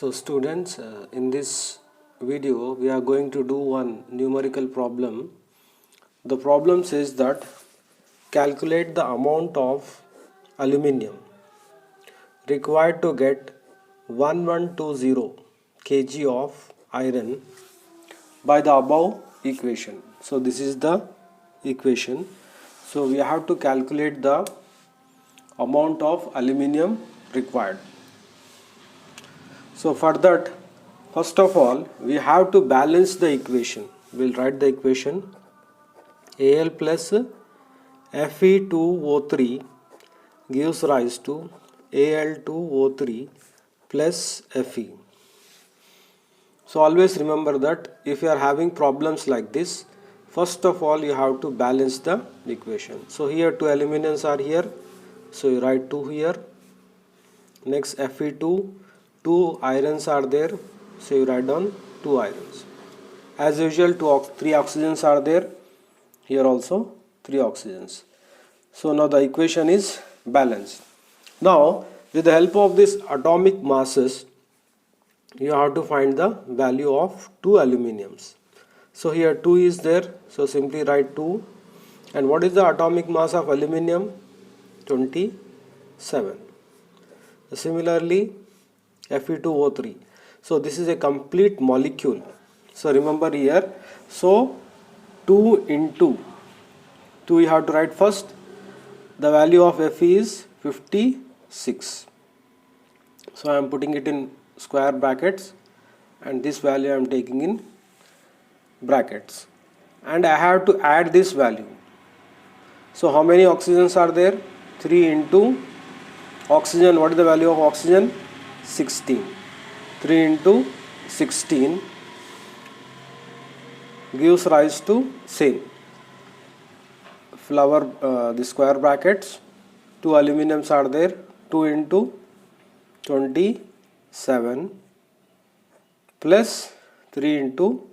So students, in this video we are going to do one numerical problem. The problem says that calculate the amount of aluminium required to get 1120 kg of iron by the above equation. So this is the equation. So we have to calculate the amount of aluminium required. So for that, first of all, we have to balance the equation. We'll write the equation Al plus Fe2O3 gives rise to Al2O3 plus Fe. So always remember that if you are having problems like this, first of all you have to balance the equation. So here two aluminiums are here, so you write 2 here. Next Fe2, 2 irons are there, so you write down 2 irons. As usual, 3 oxygens are there, here also 3 oxygens. So now the equation is balanced. Now with the help of this atomic masses, you have to find the value of 2 aluminiums. So here 2 is there, so simply write 2. And what is the atomic mass of aluminium? 27. Similarly, Fe2O3. So this is a complete molecule. So remember here, so 2 into 2 you have to write first. The value of Fe is 56. So I am putting it in square brackets and this value I am taking in brackets. And I have to add this value. So how many oxygens are there? 3 into oxygen. What is the value of oxygen? 16. 3 into 16 gives rise to same flower, the square brackets. 2 aluminiums are there. 2 into 27 plus 3 into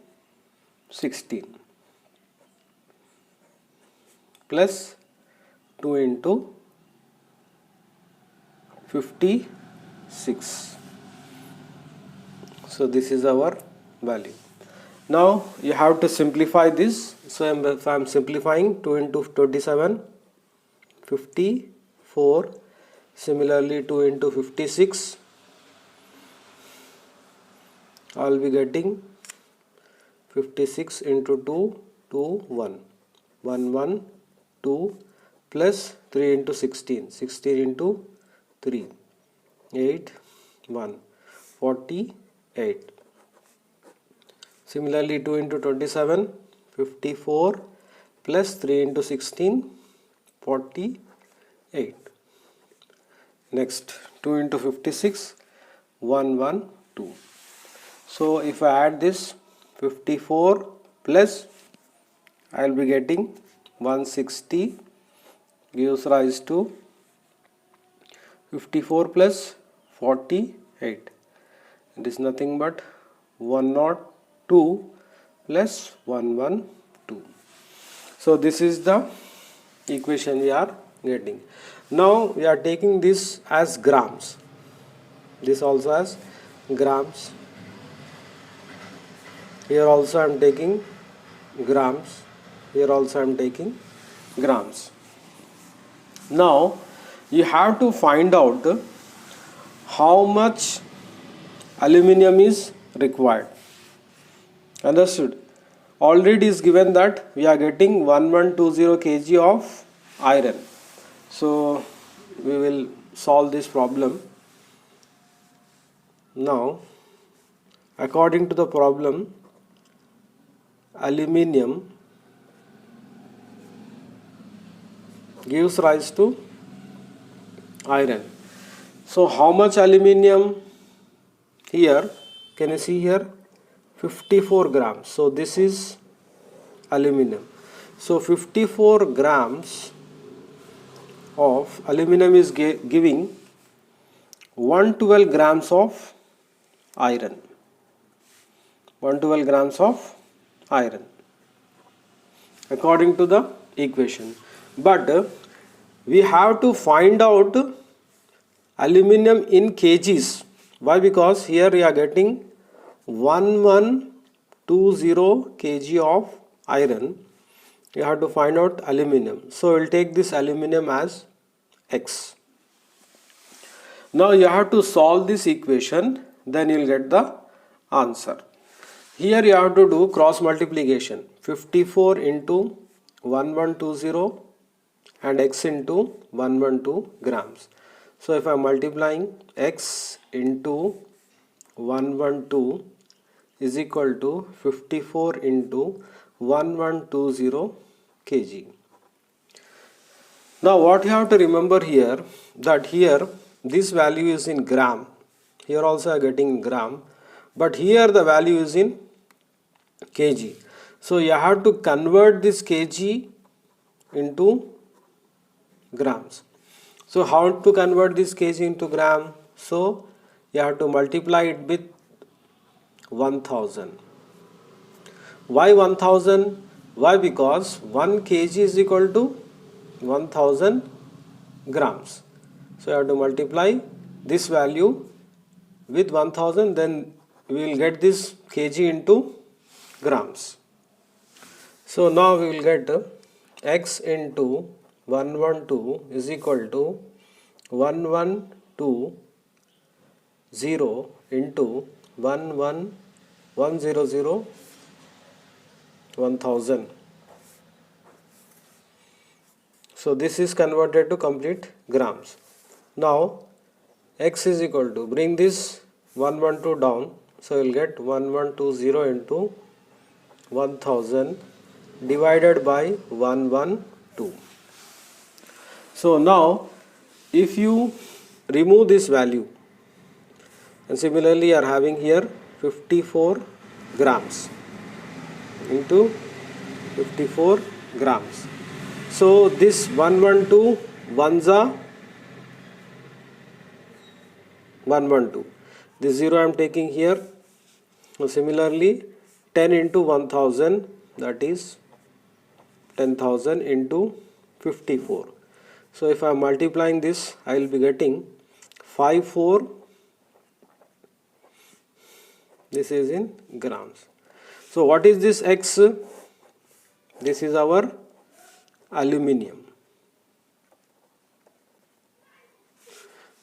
16 plus 2 into 56. So this is our value. Now you have to simplify this. So if I am simplifying, 2 into 27, 54. Similarly 2 into 56, I will be getting 56 into 2, 2, 1, 1, 1, 2 plus 3 into 16, 16 into 3, 8, 1, 48. Similarly 2 into 27, 54 plus 3 into 16, 48. Next 2 into 56, 1, 1, 2. So if I add this 54 plus, I will be getting 160 gives rise to 54 plus 48. It is nothing but 102 plus 112. So this is the equation we are getting. Now we are taking this as grams. This also as grams. Here also I am taking grams. Here also I am taking grams. Now you have to find out how much aluminium is required. Understood? Already is given that we are getting 1120 kg of iron. So we will solve this problem. Now according to the problem, aluminium gives rise to iron. So how much aluminium? Here can you see here 54 grams. So this is aluminium. So 54 grams of aluminium is giving 112 grams of iron. 112 grams of iron according to the equation. But we have to find out aluminium in kgs. Why? Because here we are getting 1120 kg of iron. You have to find out aluminum. So we'll take this aluminum as X. Now you have to solve this equation, then you'll get the answer. Here you have to do cross multiplication. 54 into 1120 and X into 112 grams. So if I am multiplying X into 112 is equal to 54 into 1120 kg. Now what you have to remember here, that here this value is in gram. Here also I am getting in gram, but here the value is in kg. So you have to convert this kg into grams. So how to convert this kg into gram? So you have to multiply it with 1000. Why 1000? Why? Because 1 kg is equal to 1000 grams. So you have to multiply this value with 1000, then we will get this kg into grams. So now we will get X into 112 is equal to 1120 into 11100 1000. So this is converted to complete grams. Now X is equal to, bring this 112 down, so you will get 1120 into 1000 divided by 112. So now if you remove this value, and similarly you are having here 54 grams into 54 grams. So this 112 ones are 112. This 0 I am taking here. So similarly 10 into 1000, that is 10,000 into 54. So if I am multiplying this, I will be getting 54. This is in grams. So what is this X? This is our aluminium.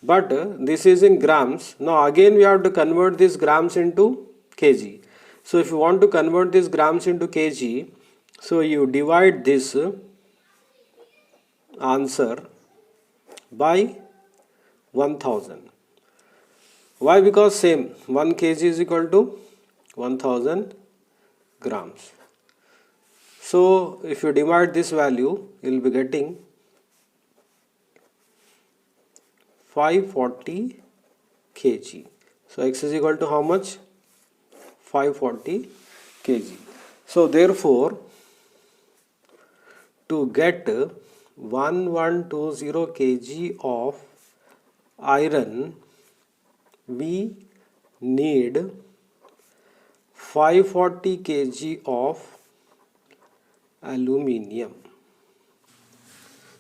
But this is in grams. Now again we have to convert this grams into kg. So if you want to convert this grams into kg, so you divide this answer by 1000. Why? Because same, 1 kg is equal to 1000 grams. So if you divide this value, you will be getting 540 kg. So X is equal to how much? 540 kg. So therefore, to get 1120 kg of iron, we need 540 kg of aluminium.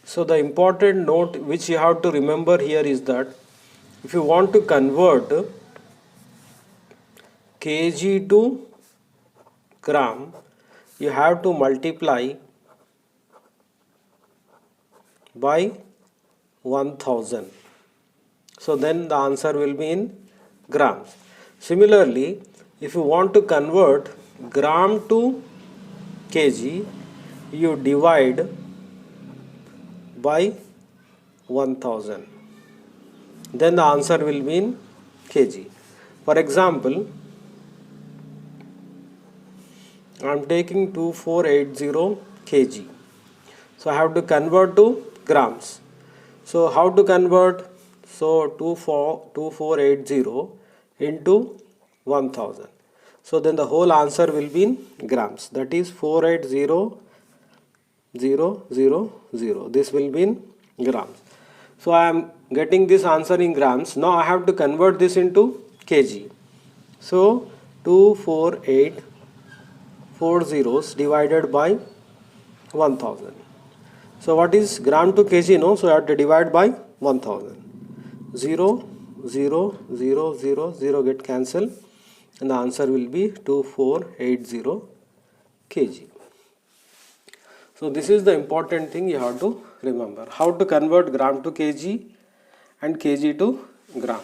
So the important note which you have to remember here is that if you want to convert kg to gram, you have to multiply by 1000. So then the answer will be in grams. Similarly, if you want to convert gram to kg, you divide by 1000. Then the answer will be in kg. For example, I am taking 2480 kg. So I have to convert to grams. So how to convert? So 2480 into 1000. So then the whole answer will be in grams. That is 480000. This will be in grams. So I am getting this answer in grams. Now I have to convert this into kg. So 24840 divided by 1000. So what is gram to kg? No, so I have to divide by 1000. 0 0, 0, 0, 0 get cancelled, and the answer will be 2480 kg. So this is the important thing you have to remember, how to convert gram to kg and kg to gram.